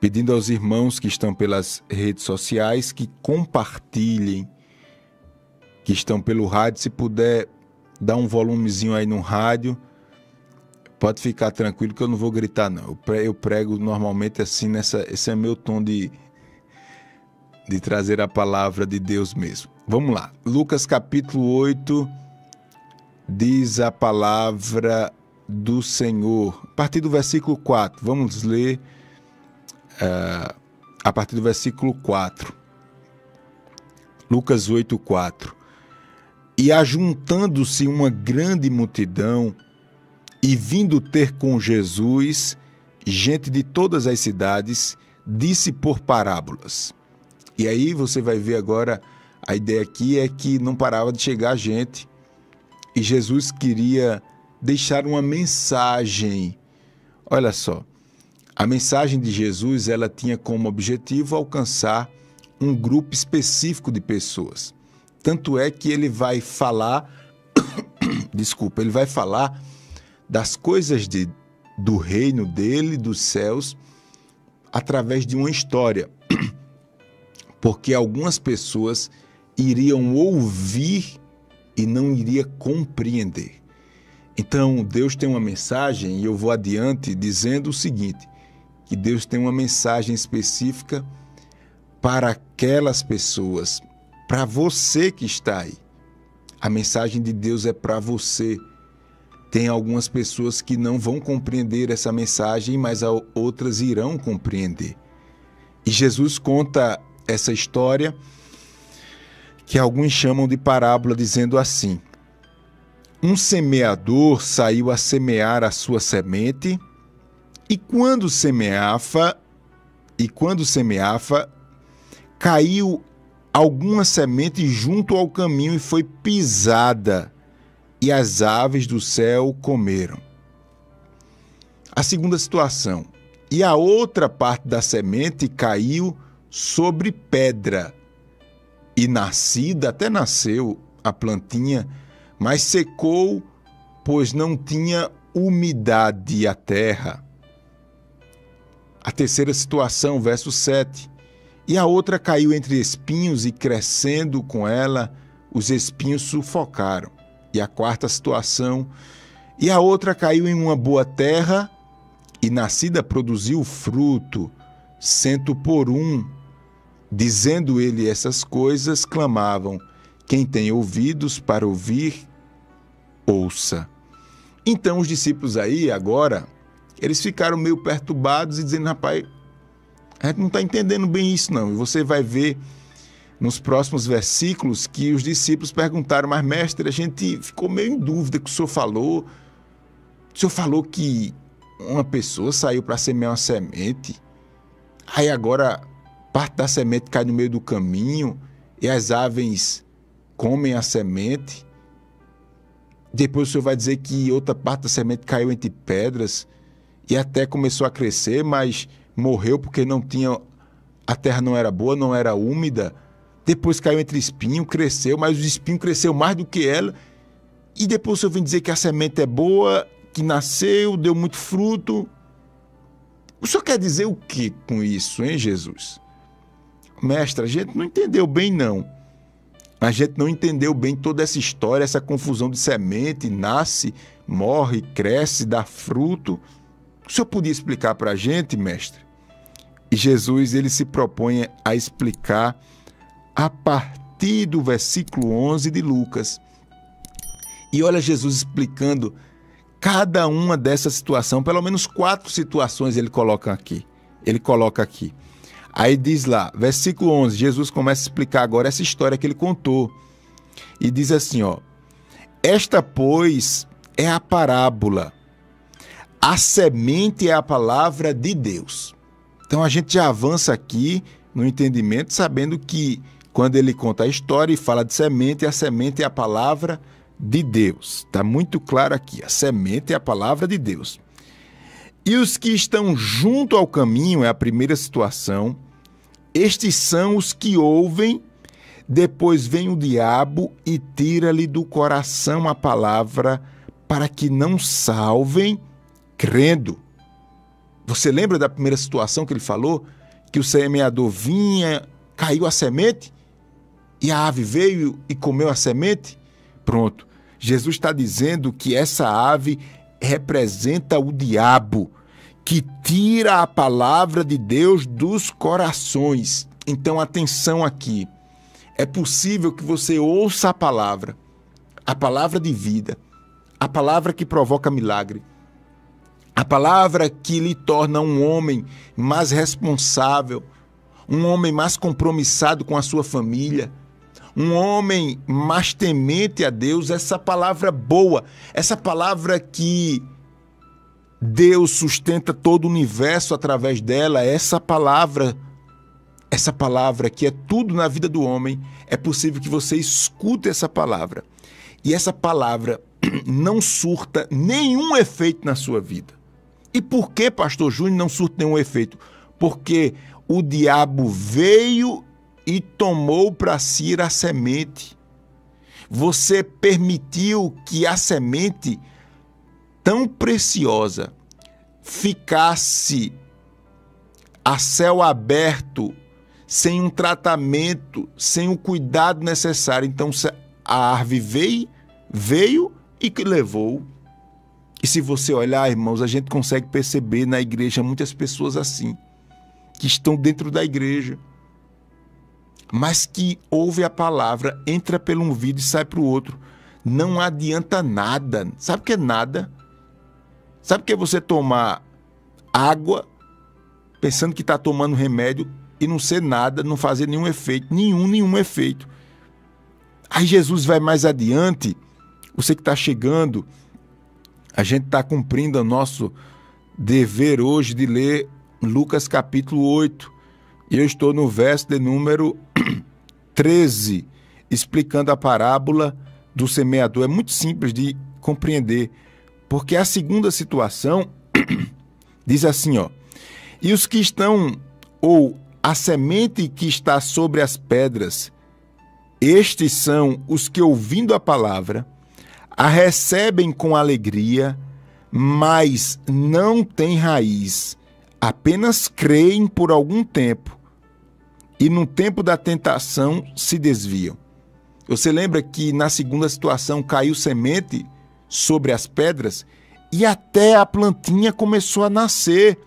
pedindo aos irmãos que estão pelas redes sociais que compartilhem, que estão pelo rádio. Se puder dar um volumezinho aí no rádio, pode ficar tranquilo que eu não vou gritar não. Eu prego normalmente assim, esse é meu tom de trazer a palavra de Deus mesmo. Vamos lá, Lucas capítulo 8, diz a palavra do Senhor, a partir do versículo 4, vamos ler a partir do versículo 4, Lucas 8, 4. E ajuntando-se uma grande multidão, e vindo ter com Jesus, gente de todas as cidades, disse por parábolas. E aí você vai ver agora, a ideia aqui é que não parava de chegar gente, e Jesus queria deixar uma mensagem. Olha só, a mensagem de Jesus, ela tinha como objetivo alcançar um grupo específico de pessoas. Tanto é que ele vai falar, ele vai falar das coisas do reino dele, dos céus, através de uma história. Porque algumas pessoas iriam ouvir e não iriam compreender. Então, Deus tem uma mensagem, e eu vou adiante dizendo o seguinte, que Deus tem uma mensagem específica para aquelas pessoas, para você que está aí. A mensagem de Deus é para você. Tem algumas pessoas que não vão compreender essa mensagem, mas outras irão compreender. E Jesus conta essa história que alguns chamam de parábola, dizendo assim: um semeador saiu a semear a sua semente, e quando semeava, caiu alguma semente junto ao caminho e foi pisada, e as aves do céu comeram. A segunda situação: e a outra parte da semente caiu sobre pedra, e até nasceu a plantinha, mas secou, pois não tinha umidade a terra. A terceira situação, verso 7. E a outra caiu entre espinhos, e crescendo com ela, os espinhos sufocaram. E a quarta situação, e a outra caiu em uma boa terra, e nascida produziu fruto, 100 por 1. Dizendo ele essas coisas, clamavam: quem tem ouvidos para ouvir, ouça. Então os discípulos aí, agora, eles ficaram meio perturbados e dizendo: rapaz, a gente não está entendendo bem isso não. E você vai ver nos próximos versículos que os discípulos perguntaram: mas mestre, a gente ficou meio em dúvida com o senhor falou. O senhor falou que uma pessoa saiu para semear uma semente, aí agora parte da semente cai no meio do caminho e as aves comem a semente. Depois o senhor vai dizer que outra parte da semente caiu entre pedras e até começou a crescer, mas morreu porque a terra não era boa, não era úmida. Depois caiu entre espinho, cresceu, mas o espinho cresceu mais do que ela. E depois o senhor vem dizer que a semente é boa, que nasceu, deu muito fruto. O senhor quer dizer o que com isso, hein, Jesus? Mestre, a gente não entendeu bem, não. A gente não entendeu bem toda essa história, essa confusão de semente, nasce, morre, cresce, dá fruto. O senhor podia explicar para a gente, mestre? E Jesus, ele se propõe a explicar a partir do versículo 11 de Lucas. E olha Jesus explicando cada uma dessas situações, pelo menos 4 situações ele coloca aqui. Aí diz lá, versículo 11, Jesus começa a explicar agora essa história que ele contou. E diz assim, ó: esta, pois, é a parábola. A semente é a palavra de Deus. Então a gente já avança aqui no entendimento, sabendo que quando ele conta a história e fala de semente, a semente é a palavra de Deus. Está muito claro aqui, a semente é a palavra de Deus. E os que estão junto ao caminho, é a primeira situação, estes são os que ouvem, depois vem o diabo e tira-lhe do coração a palavra, para que não salvem crendo. Você lembra da primeira situação que ele falou? Que o semeador vinha, caiu a semente e a ave veio e comeu a semente? Pronto. Jesus está dizendo que essa ave representa o diabo, que tira a palavra de Deus dos corações. Então, atenção aqui. É possível que você ouça a palavra de vida, a palavra que provoca milagre, a palavra que lhe torna um homem mais responsável, um homem mais compromissado com a sua família, um homem mais temente a Deus, essa palavra boa, essa palavra que Deus sustenta todo o universo através dela, essa palavra que é tudo na vida do homem, é possível que você escute essa palavra e essa palavra não surta nenhum efeito na sua vida. E por que, pastor Júnior, não surta nenhum efeito? Porque o diabo veio e tomou para si a semente. Você permitiu que a semente tão preciosa ficasse a céu aberto, sem um tratamento, sem o cuidado necessário. Então a árvore veio e que levou. E se você olhar, irmãos, a gente consegue perceber na igreja muitas pessoas assim, que estão dentro da igreja, mas que ouve a palavra, entra pelo um ouvido e sai para o outro. Não adianta nada. Sabe o que é nada? Sabe o que é você tomar água, pensando que está tomando remédio, e não ser nada, não fazer nenhum efeito, nenhum efeito. Aí Jesus vai mais adiante, você que está chegando, a gente está cumprindo o nosso dever hoje de ler Lucas capítulo 8, e eu estou no verso de número 13, explicando a parábola do semeador. É muito simples de compreender, porque a segunda situação diz assim, ó: e os que estão, ou a semente que está sobre as pedras, estes são os que, ouvindo a palavra, a recebem com alegria, mas não têm raiz, apenas creem por algum tempo, e no tempo da tentação se desviam. Você lembra que na segunda situação caiu semente sobre as pedras e até a plantinha começou a nascer.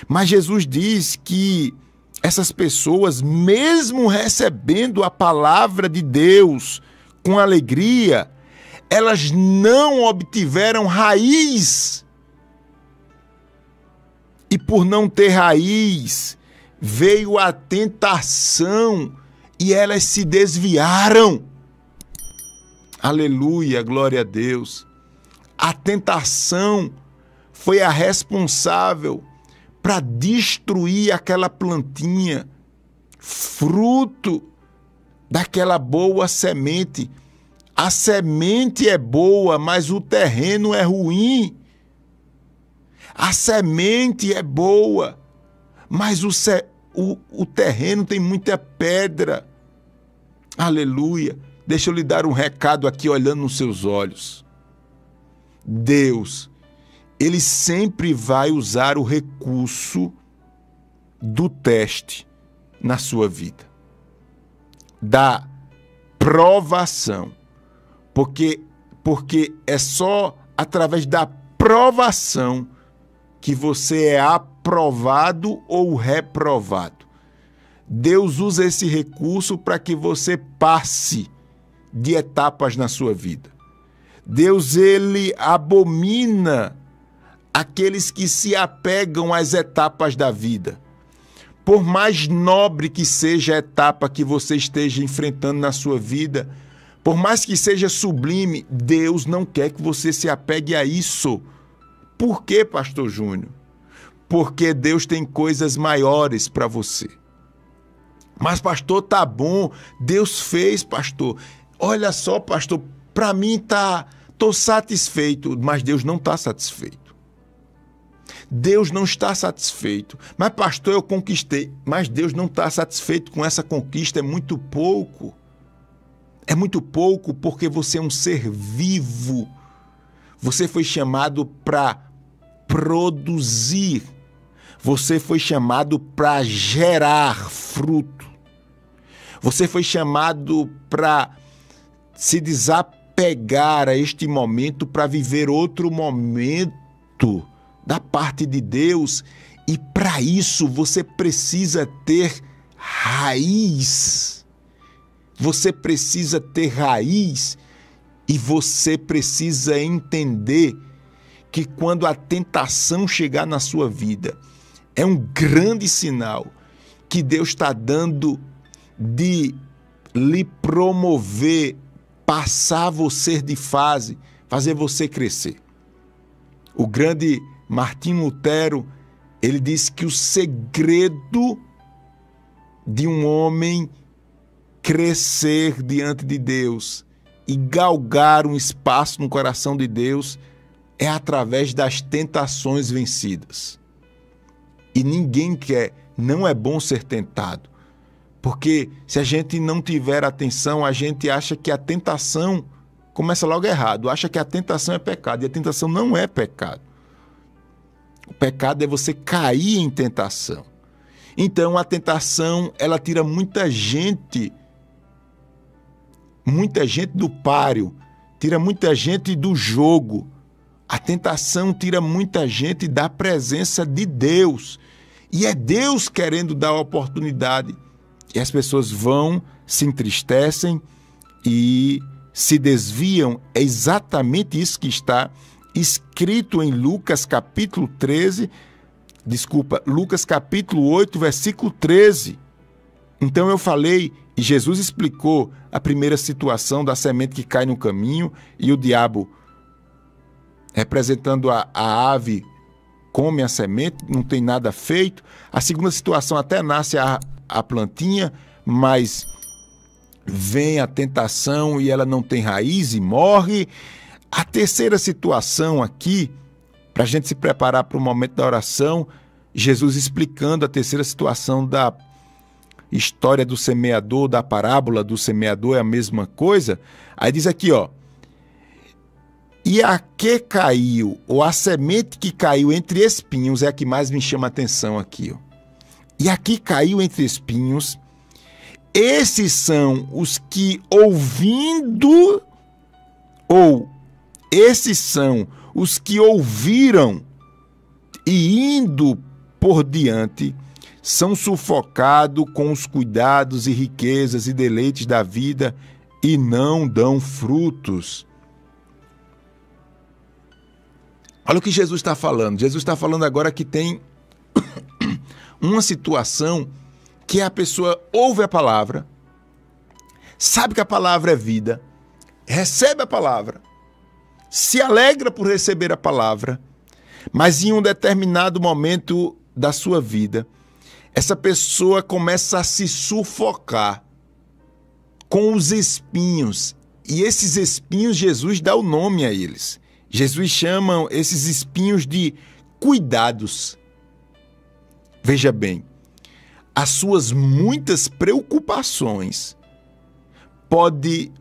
Mas Jesus diz que essas pessoas, mesmo recebendo a palavra de Deus com alegria, elas não obtiveram raiz. E por não ter raiz, veio a tentação e elas se desviaram. Aleluia, glória a Deus. A tentação foi a responsável para destruir aquela plantinha, fruto daquela boa semente. A semente é boa, mas o terreno é ruim. A semente é boa, mas o terreno tem muita pedra. Aleluia. Deixa eu lhe dar um recado aqui olhando nos seus olhos. Deus, Ele sempre vai usar o recurso do teste na sua vida, da provação, porque é só através da provação que você é aprovado ou reprovado. Deus usa esse recurso para que você passe de etapas na sua vida. Deus, Ele abomina aqueles que se apegam às etapas da vida. Por mais nobre que seja a etapa que você esteja enfrentando na sua vida, por mais que seja sublime, Deus não quer que você se apegue a isso. Por quê, pastor Júnior? Porque Deus tem coisas maiores para você. Mas, pastor, tá bom, Deus fez, pastor. Olha só, pastor, para mim tô satisfeito, mas Deus não está satisfeito. Deus não está satisfeito. Mas, pastor, eu conquistei, mas Deus não está satisfeito com essa conquista, é muito pouco. É muito pouco porque você é um ser vivo. Você foi chamado para produzir Você foi chamado para gerar fruto. Você foi chamado para se desapegar a este momento, para viver outro momento da parte de Deus. E para isso você precisa ter raiz. Você precisa ter raiz e você precisa entender que quando a tentação chegar na sua vida, é um grande sinal que Deus está dando de lhe promover, passar você de fase, fazer você crescer. O grande Martinho Lutero, ele disse que o segredo de um homem crescer diante de Deus e galgar um espaço no coração de Deus é através das tentações vencidas. E ninguém quer, não é bom ser tentado. Porque se a gente não tiver atenção, a gente acha que a tentação começa logo errado, acha que a tentação é pecado, e a tentação não é pecado. O pecado é você cair em tentação. Então a tentação, ela tira muita gente do páreo, tira muita gente do jogo. A tentação tira muita gente da presença de Deus. E é Deus querendo dar a oportunidade. E as pessoas vão, se entristecem e se desviam. É exatamente isso que está escrito em Lucas capítulo 8, versículo 13. Então eu falei, e Jesus explicou a primeira situação da semente que cai no caminho e o diabo, representando a ave, come a semente, não tem nada feito. A segunda situação, até nasce a plantinha, mas vem a tentação e ela não tem raiz e morre. A terceira situação aqui, para a gente se preparar para o momento da oração, Jesus explicando a terceira situação da história do semeador, da parábola do semeador, é a mesma coisa. Aí diz aqui, ó, e a que caiu, ou a semente que caiu entre espinhos, é a que mais me chama a atenção aqui, ó. E aqui caiu entre espinhos, esses são os que ouvindo, ou esses são os que ouviram e indo por diante, são sufocados com os cuidados e riquezas e deleites da vida e não dão frutos. Olha o que Jesus está falando. Jesus está falando agora que tem uma situação que a pessoa ouve a palavra, sabe que a palavra é vida, recebe a palavra, se alegra por receber a palavra, mas em um determinado momento da sua vida, essa pessoa começa a se sufocar com os espinhos. E esses espinhos, Jesus dá o nome a eles. Jesus chama esses espinhos de cuidados. Veja bem, as suas muitas preocupações podem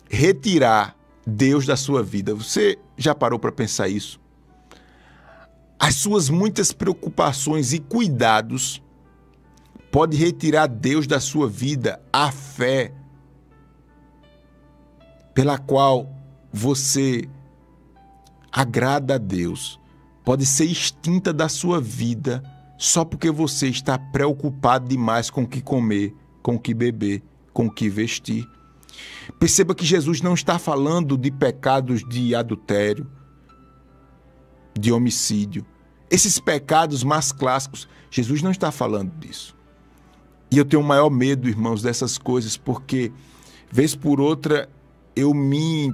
retirar Deus da sua vida. Você já parou para pensar isso? As suas muitas preocupações e cuidados podem retirar Deus da sua vida, a fé pela qual você agrada a Deus pode ser extinta da sua vida só porque você está preocupado demais com o que comer, com o que beber, com o que vestir. Perceba que Jesus não está falando de pecados de adultério, de homicídio. Esses pecados mais clássicos, Jesus não está falando disso. E eu tenho o maior medo, irmãos, dessas coisas, porque, vez por outra, eu me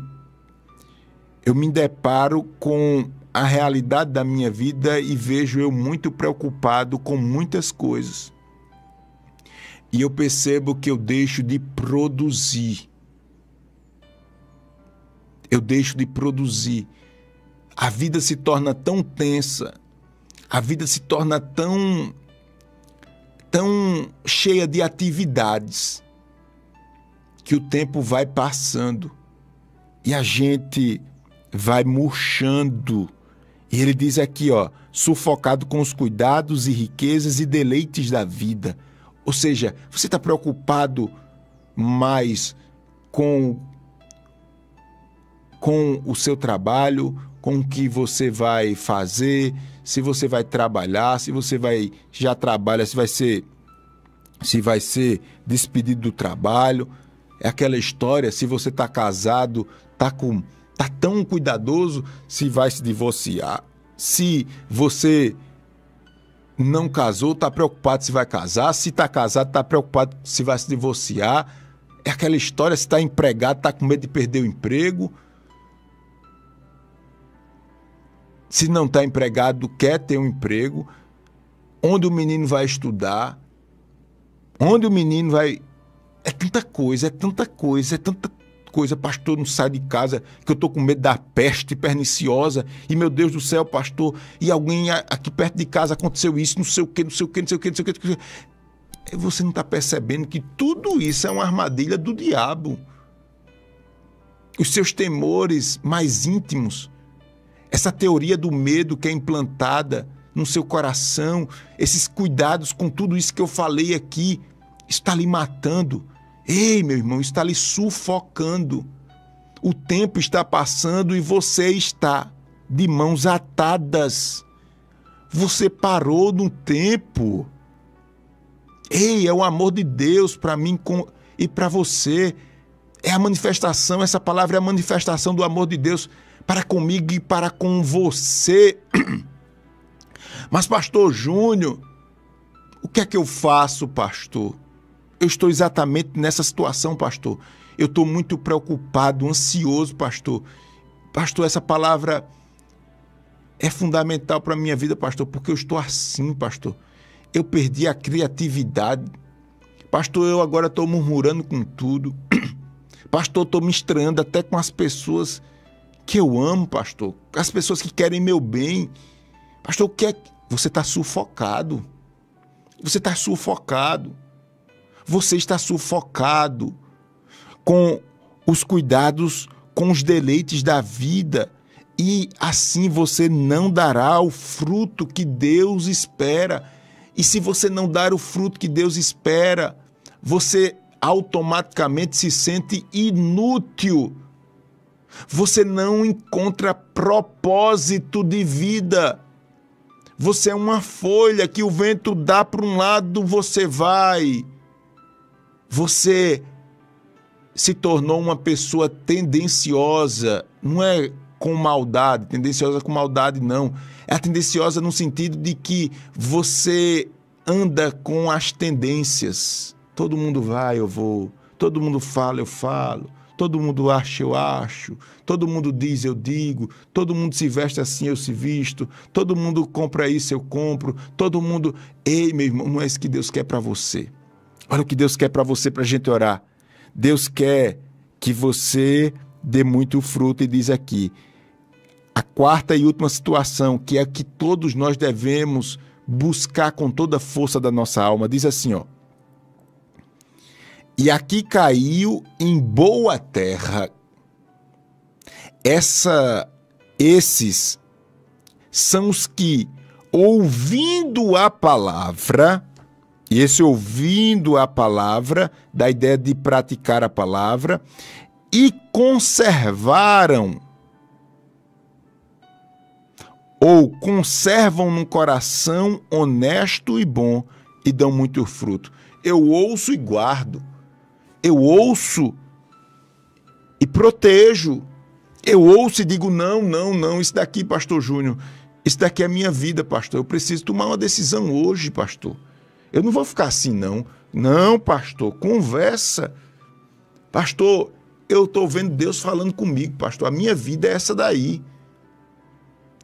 deparo com a realidade da minha vida e vejo eu muito preocupado com muitas coisas. E eu percebo que eu deixo de produzir. Eu deixo de produzir. A vida se torna tão tensa, a vida se torna tão cheia de atividades, que o tempo vai passando e a gente vai murchando E ele diz aqui, ó, sufocado com os cuidados e riquezas e deleites da vida. Ou seja, você está preocupado mais com o seu trabalho, com o que você vai fazer, se você vai trabalhar, se você já trabalha, se vai ser despedido do trabalho. É aquela história, se você está casado, tá tão cuidadoso se vai se divorciar. Se você não casou, está preocupado se vai casar. Se está casado, está preocupado se vai se divorciar. É aquela história, se está empregado, está com medo de perder o emprego. Se não está empregado, quer ter um emprego. Onde o menino vai estudar? Onde o menino vai... É tanta coisa, pastor, não sai de casa, que eu estou com medo da peste perniciosa, e meu Deus do céu, pastor, e alguém aqui perto de casa aconteceu isso, não sei o que. Você não está percebendo que tudo isso é uma armadilha do diabo. Os seus temores mais íntimos, essa teoria do medo que é implantada no seu coração, esses cuidados com tudo isso que eu falei aqui, está lhe matando. Ei, meu irmão, está lhe sufocando. O tempo está passando e você está de mãos atadas. Você parou no tempo. Ei, é o amor de Deus para mim e para você. É a manifestação, essa palavra é a manifestação do amor de Deus para comigo e para com você. Mas, pastor Júnior, o que é que eu faço, pastor? Eu estou exatamente nessa situação, pastor. Eu estou muito preocupado, ansioso, pastor. Pastor, essa palavra é fundamental para a minha vida, pastor, porque eu estou assim, pastor. Eu perdi a criatividade. Pastor, eu agora estou murmurando com tudo. Pastor, estou me estranhando até com as pessoas que eu amo, pastor. As pessoas que querem meu bem. Pastor, o que é? Você está sufocado. Você está sufocado. Você está sufocado com os cuidados, com os deleites da vida, e assim você não dará o fruto que Deus espera. E se você não dar o fruto que Deus espera, você automaticamente se sente inútil. Você não encontra propósito de vida. Você é uma folha que o vento dá para um lado, você vai. Você se tornou uma pessoa tendenciosa, não é com maldade, tendenciosa com maldade não. É a tendenciosa no sentido de que você anda com as tendências. Todo mundo vai, eu vou. Todo mundo fala, eu falo. Todo mundo acha, eu acho. Todo mundo diz, eu digo. Todo mundo se veste assim, eu se visto. Todo mundo compra isso, eu compro. Todo mundo... Ei, meu irmão, não é isso que Deus quer para você. Olha o que Deus quer para você, para a gente orar. Deus quer que você dê muito fruto, e diz aqui, a quarta e última situação, que é a que todos nós devemos buscar com toda a força da nossa alma, diz assim, ó. E aqui caiu em boa terra. Esses são os que, ouvindo a palavra... E esse ouvindo a palavra, da ideia de praticar a palavra, e conservaram, ou conservam no coração honesto e bom, e dão muito fruto. Eu ouço e guardo. Eu ouço e protejo. Eu ouço e digo, não, isso daqui, pastor Júnior, isso daqui é a minha vida, pastor. Eu preciso tomar uma decisão hoje, pastor. Eu não vou ficar assim, não. Não, pastor, conversa. Pastor, eu estou vendo Deus falando comigo, pastor. A minha vida é essa daí.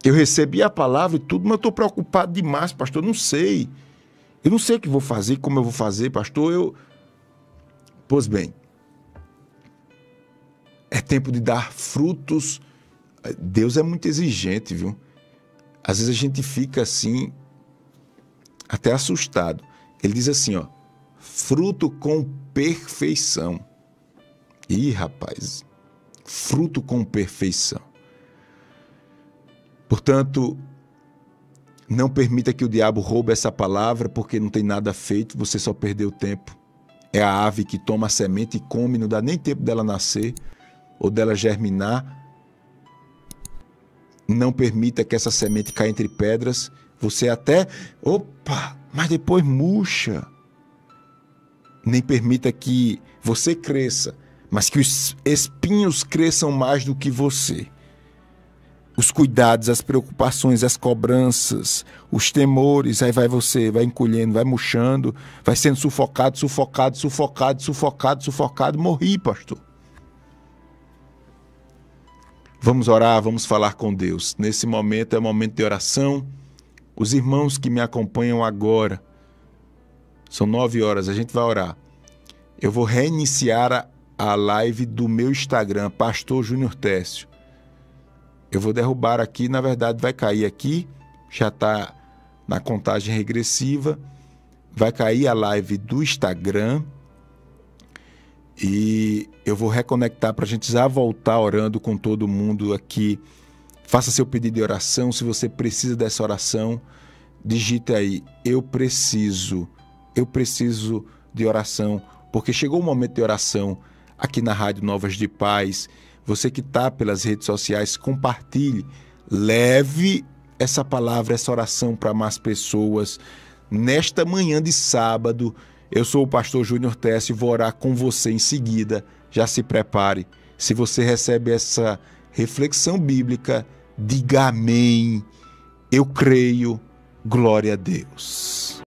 Eu recebi a palavra e tudo, mas eu estou preocupado demais, pastor. Eu não sei. Eu não sei o que vou fazer, como eu vou fazer, pastor. Pois bem, é tempo de dar frutos. Deus é muito exigente, viu? Às vezes a gente fica assim, até assustado. Ele diz assim, ó, fruto com perfeição. Ih, rapaz, fruto com perfeição. Portanto, não permita que o diabo roube essa palavra, porque não tem nada feito, você só perdeu tempo. É a ave que toma a semente e come, não dá nem tempo dela nascer ou dela germinar. Não permita que essa semente caia entre pedras. Você até, mas depois murcha. Nem permita que você cresça, mas que os espinhos cresçam mais do que você. Os cuidados, as preocupações, as cobranças, os temores, aí vai encolhendo, vai murchando, vai sendo sufocado. Morri, pastor. Vamos orar, vamos falar com Deus. Nesse momento é momento de oração. Os irmãos que me acompanham agora, são 9 horas, a gente vai orar. Eu vou reiniciar a live do meu Instagram, Pastor Júnior Técio. Eu vou derrubar aqui, na verdade vai cair aqui, já está na contagem regressiva, vai cair a live do Instagram e eu vou reconectar para a gente já voltar orando com todo mundo aqui. Faça seu pedido de oração, se você precisa dessa oração, digite aí, eu preciso de oração, porque chegou o momento de oração aqui na Rádio Novas de Paz. Você que está pelas redes sociais, compartilhe, leve essa palavra, essa oração para mais pessoas. Nesta manhã de sábado, eu sou o pastor Júnior Técio e vou orar com você em seguida. Já se prepare. Se você recebe essa reflexão bíblica, diga amém. Eu creio. Glória a Deus.